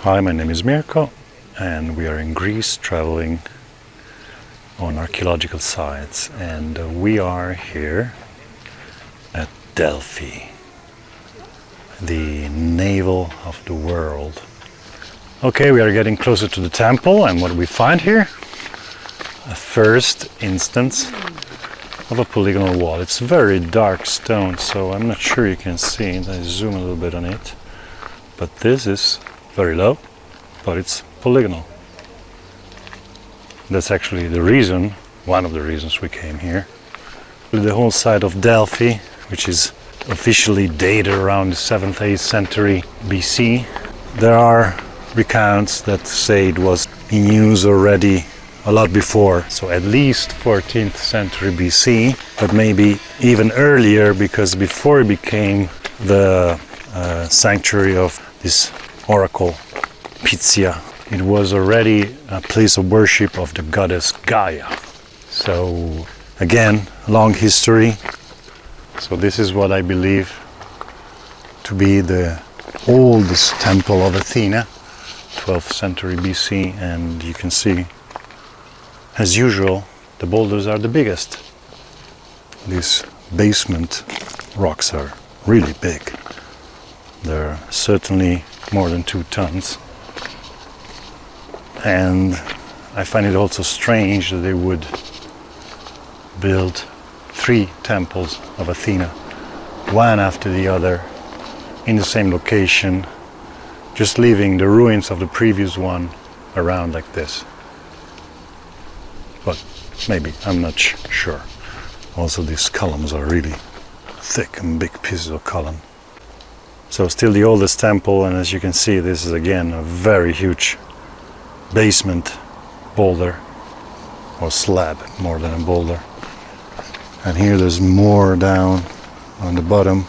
Hi, my name is Mirko, and we are in Greece traveling on archaeological sites, and we are here at Delphi, the navel of the world. Okay, we are getting closer to the temple, and what do we find here? A first instance of a polygonal wall. It's very dark stone, so I'm not sure you can see it. I zoom a little bit on it, but this is very low, but it's polygonal. That's actually the reason, one of the reasons we came here. The whole site of Delphi, which is officially dated around the 7th, 8th century BC. There are recounts that say it was in use already a lot before, so at least 14th century BC, but maybe even earlier, because before it became the sanctuary of this oracle Pythia, it was already a place of worship of the goddess Gaia. So again, long history. So this is what I believe to be the oldest temple of Athena, 12th century BC, and you can see, as usual, the boulders are the biggest. These basement rocks are really big. They're certainly more than 2 tons. And I find it also strange that they would build 3 temples of Athena, one after the other, in the same location, just leaving the ruins of the previous one around like this. But maybe, I'm not sure. Also, these columns are really thick and big pieces of column. So still the oldest temple, and as you can see, this is again a very huge basement boulder, or slab more than a boulder. And here there's more down on the bottom.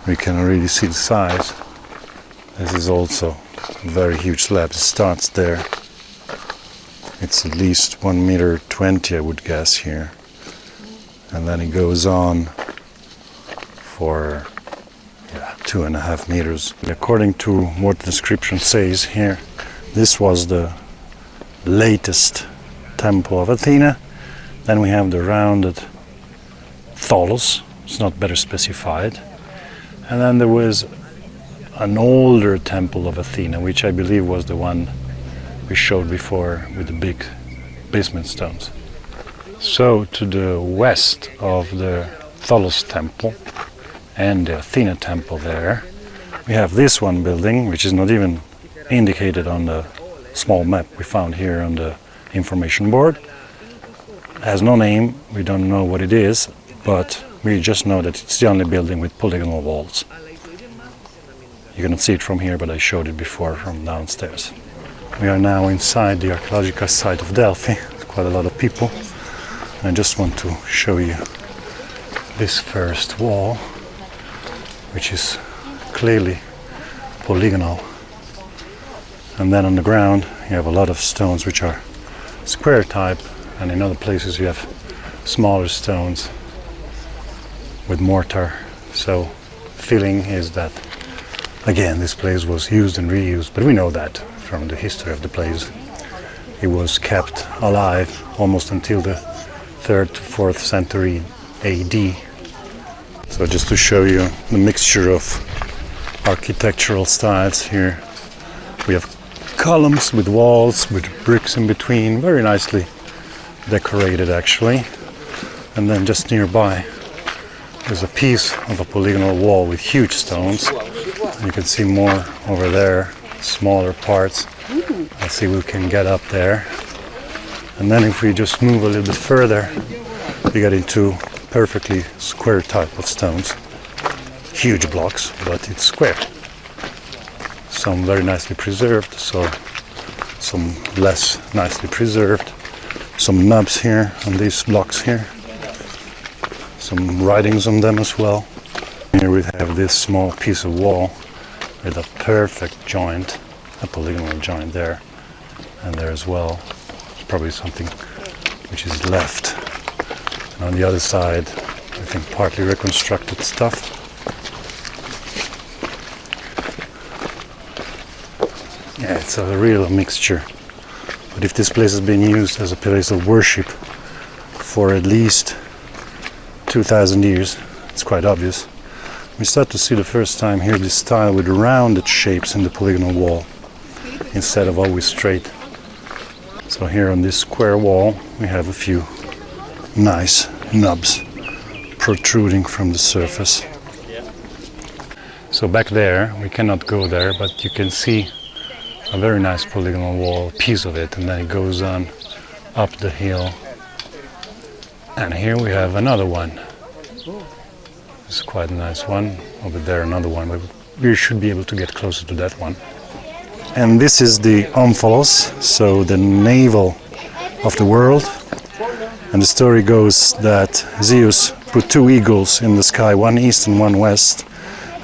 We can really see the size. This is also a very huge slab. It starts there. It's at least 1.20 meters, I would guess, here. And then it goes on for 2.5 meters. According to what the inscription says here, this was the latest temple of Athena. Then we have the rounded omphalos. It's not better specified. And then there was an older temple of Athena, which I believe was the one we showed before with the big basement stones. So to the west of the Omphalos temple and the Athena temple there, we have this one building, which is not even indicated on the small map we found here on the information board. It has no name, we don't know what it is, but we just know that it's the only building with polygonal walls. You cannot see it from here, but I showed it before from downstairs. We are now inside the archaeological site of Delphi. There's quite a lot of people. I just want to show you this first wall, which is clearly polygonal. And then on the ground you have a lot of stones which are square type, and in other places you have smaller stones with mortar. So feeling is that again this place was used and reused, but we know that from the history of the place. It was kept alive almost until the 3rd to 4th century AD. So just to show you the mixture of architectural styles here, we have columns with walls with bricks in between, very nicely decorated actually. And then just nearby there's a piece of a polygonal wall with huge stones. You can see more over there, smaller parts. Let's see if we can get up there. And then if we just move a little bit further, we get into perfectly square type of stones. Huge blocks, but it's square. Some very nicely preserved, so some less nicely preserved. Some knobs here on these blocks here. Some writings on them as well. Here we have this small piece of wall with a perfect joint, a polygonal joint there, and there as well. It's probably something which is left. And on the other side, I think partly reconstructed stuff. Yeah, it's a real mixture. But if this place has been used as a place of worship for at least 2,000 years, it's quite obvious. We start to see the first time here this style with rounded shapes in the polygonal wall instead of always straight. So here on this square wall we have a few nice knobs protruding from the surface. So back there, we cannot go there, but you can see a very nice polygonal wall, a piece of it, and then it goes on up the hill. And here we have another one. It's quite a nice one. Over there another one, but we should be able to get closer to that one. And this is the omphalos, so the navel of the world. And the story goes that Zeus put two eagles in the sky, one east and one west,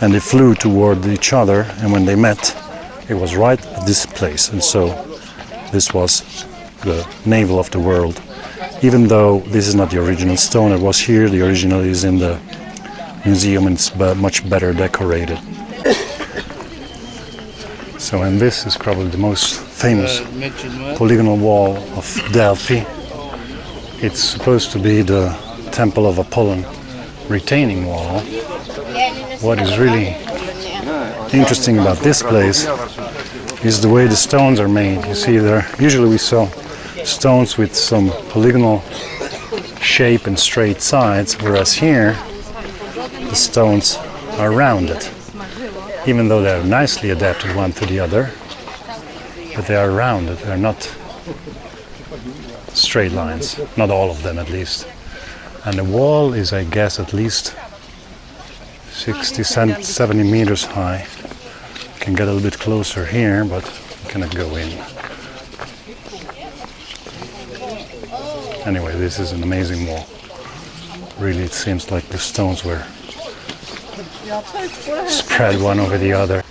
and they flew toward each other, and when they met, it was right at this place. And so this was the navel of the world. Even though this is not the original stone that was here, the original is in the museum and it's much better decorated. So, and this is probably the most famous polygonal wall of Delphi. It's supposed to be the temple of Apollon retaining wall. What is really interesting about this place is the way the stones are made. You see there, usually we saw stones with some polygonal shape and straight sides, whereas here the stones are rounded, even though they are nicely adapted one to the other, but they are rounded, they are not straight lines, not all of them at least. And the wall is, I guess, at least 60, 70 meters high. You can get a little bit closer here, but you cannot go in. Anyway, this is an amazing wall. Really, it seems like the stones were spread one over the other.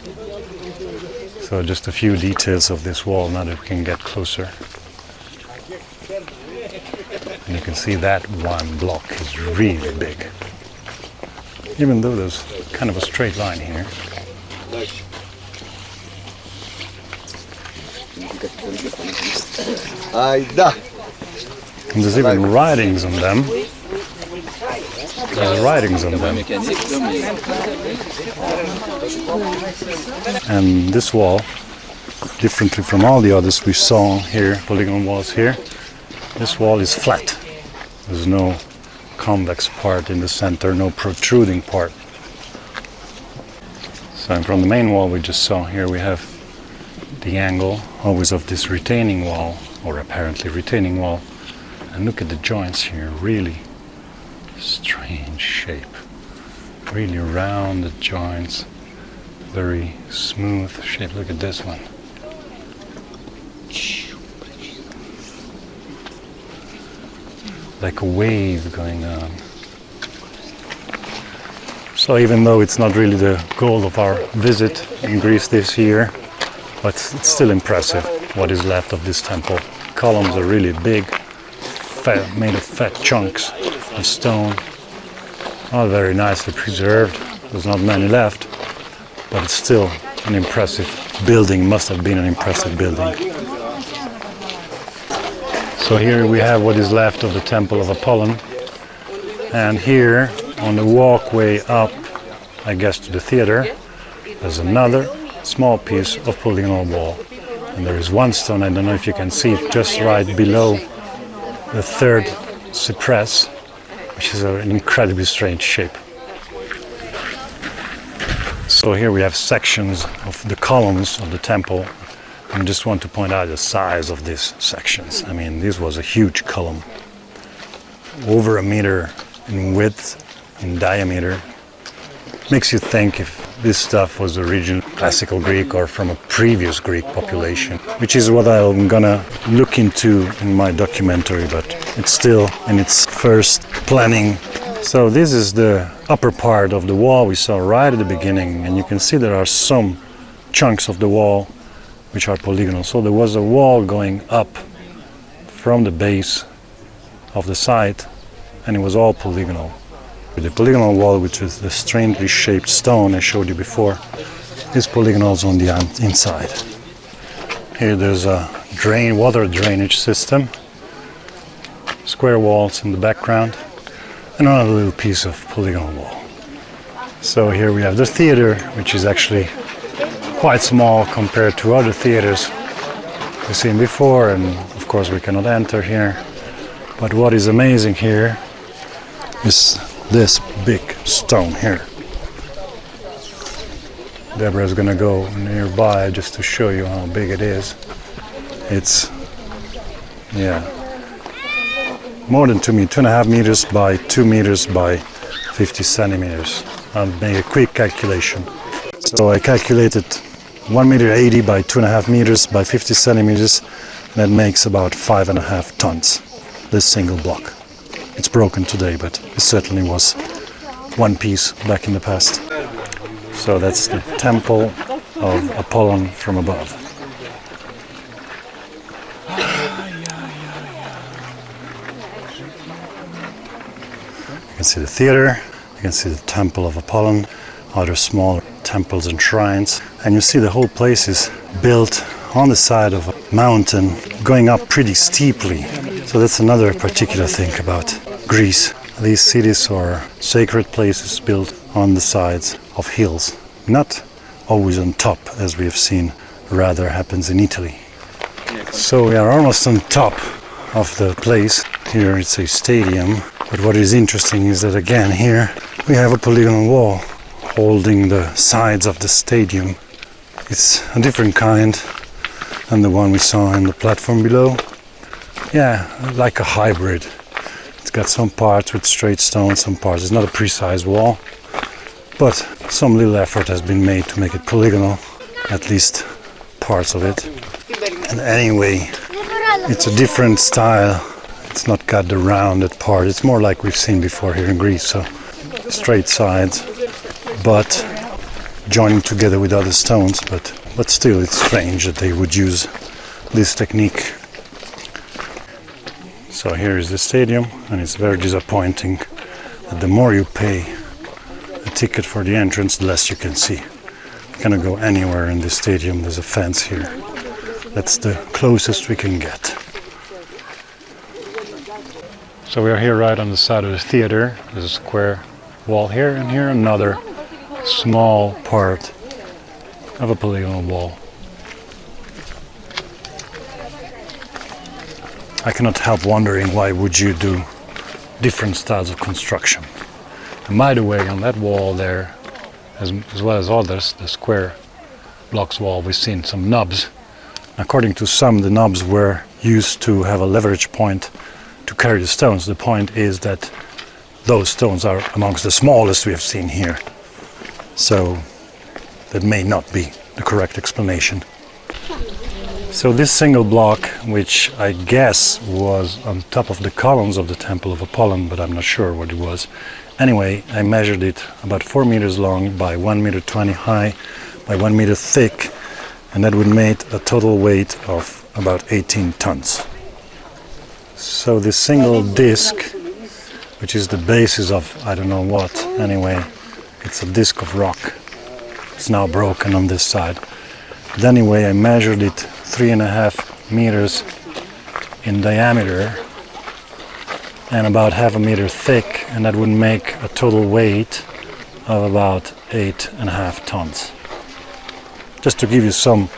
So just a few details of this wall now that we can get closer. And you can see that one block is really big. Even though there's kind of a straight line here. And there's even writings on them. There's writings on them. And this wall, differently from all the others we saw here, polygonal walls here, this wall is flat. There's no convex part in the center, no protruding part. So from the main wall we just saw here, we have the angle always of this retaining wall, or apparently retaining wall. And look at the joints here, really strange shape. Really rounded joints, very smooth shape. Look at this one. Like a wave going on. So even though it's not really the goal of our visit in Greece this year, but it's still impressive what is left of this temple. Columns are really big, made of fat chunks of stone, all very nicely preserved. There's not many left, but it's still an impressive building, must have been an impressive building. So here we have what is left of the temple of Apollon, and here on the walkway up, I guess to the theater, there's another small piece of polygonal wall. And there is one stone, I don't know if you can see it, just right below the third cypress, which is an incredibly strange shape. So here we have sections of the columns of the temple. I just want to point out the size of these sections. I mean, this was a huge column, over a meter in width, in diameter. Makes you think if this stuff was original classical Greek or from a previous Greek population, which is what I'm gonna look into in my documentary, but it's still in its first planning. So this is the upper part of the wall we saw right at the beginning, and you can see there are some chunks of the wall which are polygonal. So there was a wall going up from the base of the site, and it was all polygonal. With the polygonal wall, which is the strangely shaped stone I showed you before, is polygonals on the inside. Here there's a water drainage system, square walls in the background, and another little piece of polygonal wall. So here we have the theater, which is actually quite small compared to other theaters we've seen before, and of course we cannot enter here. But what is amazing here is this big stone here. Deborah is gonna go nearby just to show you how big it is. It's, yeah, more than 2 meters, 2.5 meters by 2 meters by 50 centimeters. I'll make a quick calculation. So I calculated 1 meter 80 by 2.5 meters by 50 centimeters. That makes about 5.5 tons, this single block. It's broken today, but it certainly was one piece back in the past. So that's the temple of Apollon from above. You can see the theater, you can see the temple of Apollon, other small temples and shrines, and you see the whole place is built on the side of a mountain going up pretty steeply. So that's another particular thing about Greece. These cities are sacred places built on the sides of hills, not always on top as we have seen rather happens in Italy. So we are almost on top of the place. Here it's a stadium, but what is interesting is that again here we have a polygonal wall holding the sides of the stadium. It's a different kind than the one we saw in the platform below. Yeah, like a hybrid. It's got some parts with straight stone, some parts. It's not a precise wall, but some little effort has been made to make it polygonal, at least parts of it. And anyway, it's a different style. It's not got the rounded part. It's more like we've seen before here in Greece. So straight sides, but joining together with other stones. But still, it's strange that they would use this technique. So here is the stadium, and it's very disappointing that the more you pay a ticket for the entrance, the less you can see. You cannot go anywhere in this stadium. There's a fence here. That's the closest we can get. So we are here right on the side of the theater. There's a square wall here, and here another small part of a polygonal wall. I cannot help wondering why would you do different styles of construction. And by the way, on that wall there, as well as others, the square blocks wall, we've seen some knobs. According to some, the knobs were used to have a leverage point to carry the stones. The point is that those stones are amongst the smallest we have seen here. So that may not be the correct explanation. So this single block, which I guess was on top of the columns of the Temple of Apollon, but I'm not sure what it was. Anyway, I measured it about 4 meters long by 1 meter 20 high by 1 meter thick, and that would make a total weight of about 18 tons. So this single disc, which is the basis of I don't know what, anyway, it's a disc of rock. It's now broken on this side. But anyway, I measured it 3.5 meters in diameter and about 0.5 meter thick, and that would make a total weight of about 8.5 tons. Just to give you some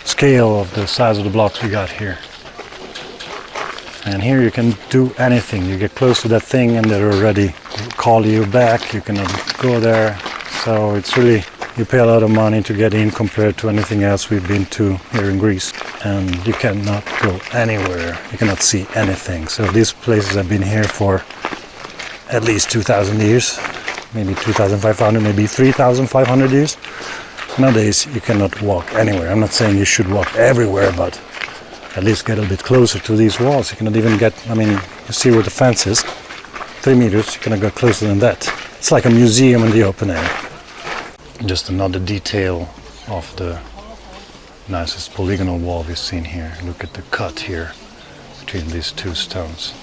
scale of the size of the blocks we got here. And here you can do anything. You get close to that thing and they're already call you back. You cannot go there. So it's really, you pay a lot of money to get in compared to anything else we've been to here in Greece. And you cannot go anywhere. You cannot see anything. So these places have been here for at least 2,000 years, maybe 2,500, maybe 3,500 years. Nowadays you cannot walk anywhere. I'm not saying you should walk everywhere, but at least get a bit closer to these walls. You cannot even get, I mean, you see where the fence is, 3 meters, you cannot go closer than that. It's like a museum in the open air. Just another detail of the nicest polygonal wall we've seen here. Look at the cut here between these two stones.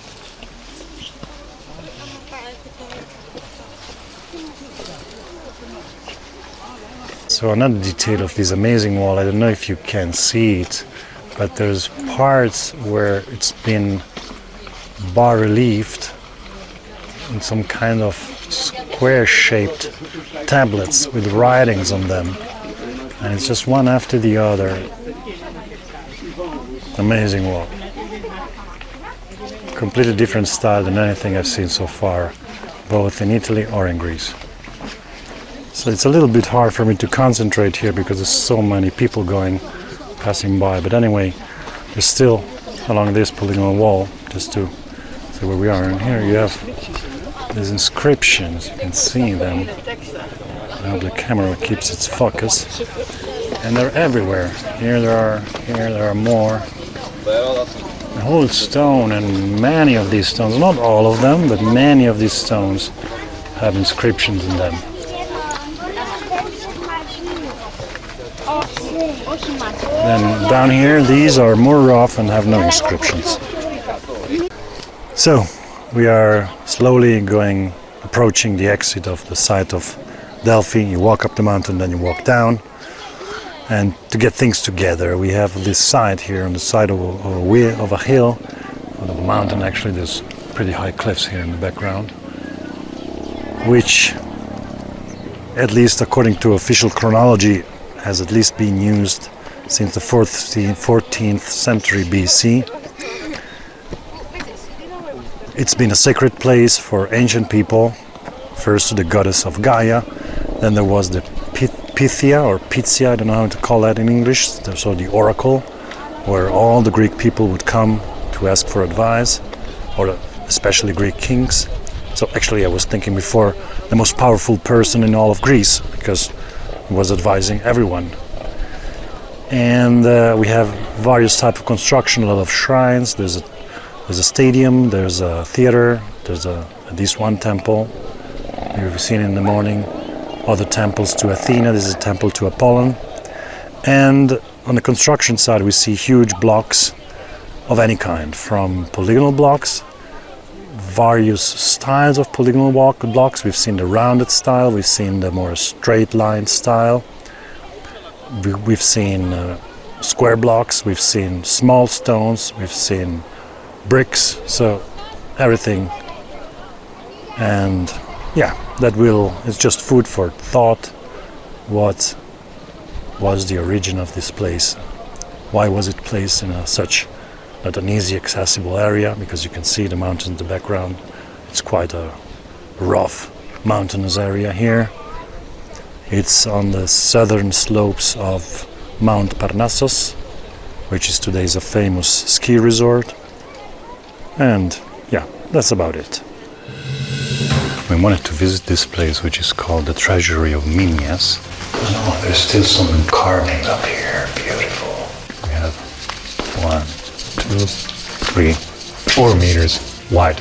So another detail of this amazing wall, I don't know if you can see it, but there's parts where it's been bas-relieved in some kind of square-shaped tablets with writings on them, and it's just one after the other. Amazing wall. Completely different style than anything I've seen so far, both in Italy or in Greece. So it's a little bit hard for me to concentrate here because there's so many people passing by. But anyway, there's still along this polygonal wall, just to see where we are. And here you have these inscriptions. You can see them. I hope the camera keeps its focus. And they're everywhere. Here there are more. The whole stone, and many of these stones, not all of them, but many of these stones have inscriptions in them. Then down here, these are more rough and have no inscriptions. So we are slowly approaching the exit of the site of Delphi. You walk up the mountain, then you walk down. And to get things together, we have this site here on the side of a hill, of a mountain. Actually, there's pretty high cliffs here in the background, which, at least according to official chronology, has at least been used since the 14th century BC. It's been a sacred place for ancient people, first to the goddess of Gaia, then there was the Pythia or Pythia, I don't know how to call that in English, so the oracle, where all the Greek people would come to ask for advice, or especially Greek kings. So actually I was thinking before, the most powerful person in all of Greece, because he was advising everyone. And we have various types of construction, a lot of shrines, there's a stadium, there's a theater, there's at least one temple you've seen in the morning. Other temples to Athena, this is a temple to Apollon. And on the construction side we see huge blocks of any kind, from polygonal blocks, various styles of polygonal blocks. We've seen the rounded style, we've seen the more straight line style, we've seen square blocks, we've seen small stones, we've seen bricks, so everything. And yeah, it's just food for thought. What was the origin of this place? Why was it placed in such not an easy accessible area? Because you can see the mountains in the background. It's quite a rough mountainous area here. It's on the southern slopes of Mount Parnassus, which is today's a famous ski resort. And yeah, that's about it. We wanted to visit this place, which is called the Treasury of Minyas. Oh, there's still some carvings up here. Beautiful. We have 1, 2, 3, 4 meters wide.